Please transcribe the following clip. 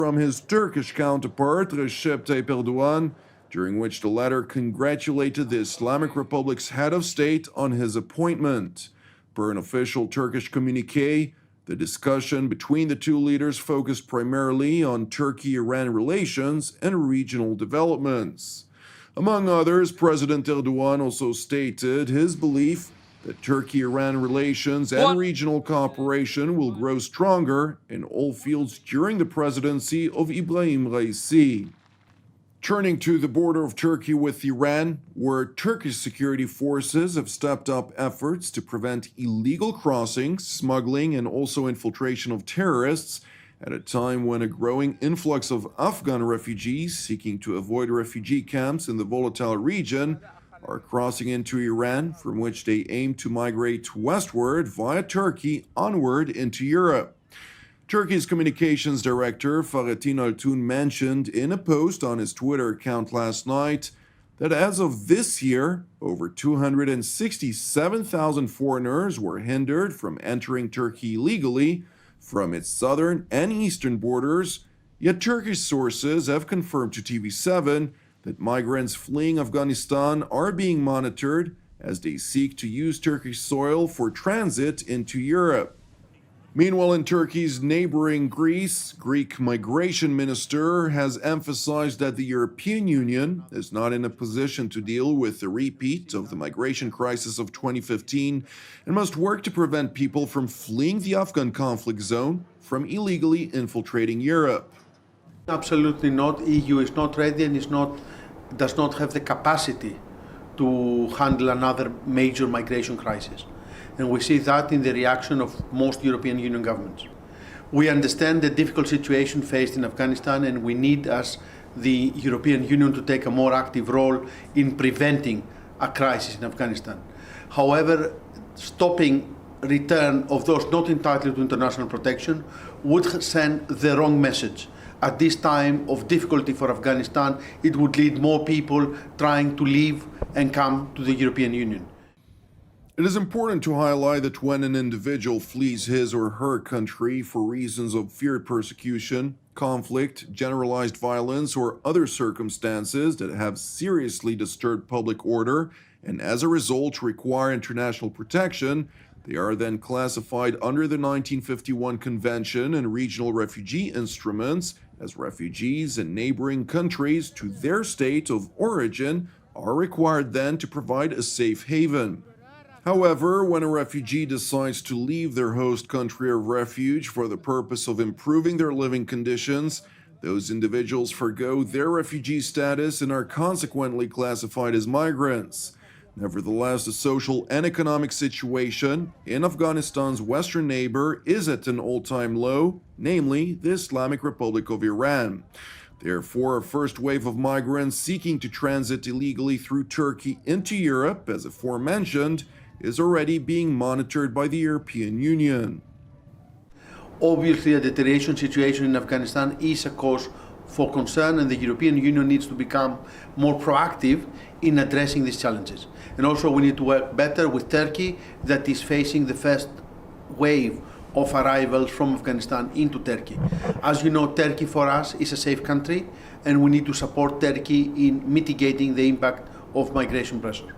from his Turkish counterpart, Recep Tayyip Erdogan, during which the latter congratulated the Islamic Republic's head of state on his appointment. Per an official Turkish communique, the discussion between the two leaders focused primarily on Turkey-Iran relations and regional developments. Among others, President Erdogan also stated his belief that Turkey-Iran relations and regional cooperation will grow stronger in all fields during the presidency of Ibrahim Raisi. Turning to the border of Turkey with Iran, where Turkish security forces have stepped up efforts to prevent illegal crossings, smuggling, and also infiltration of terrorists, at a time when a growing influx of Afghan refugees seeking to avoid refugee camps in the volatile region are crossing into Iran, from which they aim to migrate westward via Turkey onward into Europe. Turkey's communications director Fahrettin Altun mentioned in a post on his Twitter account last night that as of this year, over 267,000 foreigners were hindered from entering Turkey illegally from its southern and eastern borders, yet Turkish sources have confirmed to TV7 that migrants fleeing Afghanistan are being monitored as they seek to use Turkish soil for transit into Europe. Meanwhile, in Turkey's neighboring Greece, Greek migration minister has emphasized that the European Union is not in a position to deal with the repeat of the migration crisis of 2015 and must work to prevent people from fleeing the Afghan conflict zone from illegally infiltrating Europe. Absolutely not. EU is not ready and does not have the capacity to handle another major migration crisis. And we see that in the reaction of most European Union governments. We understand the difficult situation faced in Afghanistan, and we need, as the European Union, to take a more active role in preventing a crisis in Afghanistan. However, stopping return of those not entitled to international protection would send the wrong message. At this time of difficulty for Afghanistan, it would lead more people trying to leave and come to the European Union. It is important to highlight that when an individual flees his or her country for reasons of feared persecution, conflict, generalized violence, or other circumstances that have seriously disturbed public order and as a result require international protection, they are then classified under the 1951 Convention and regional refugee instruments as refugees, and neighboring countries to their state of origin are required then to provide a safe haven. However, when a refugee decides to leave their host country of refuge for the purpose of improving their living conditions, those individuals forgo their refugee status and are consequently classified as migrants. Nevertheless, the social and economic situation in Afghanistan's western neighbor is at an all-time low, namely the Islamic Republic of Iran. Therefore, a first wave of migrants seeking to transit illegally through Turkey into Europe, as aforementioned, is already being monitored by the European Union. Obviously, a deterioration situation in Afghanistan is a cause for concern, and the European Union needs to become more proactive in addressing these challenges. And also, we need to work better with Turkey, that is facing the first wave of arrivals from Afghanistan into Turkey. As you know, Turkey for us is a safe country, and we need to support Turkey in mitigating the impact of migration pressure.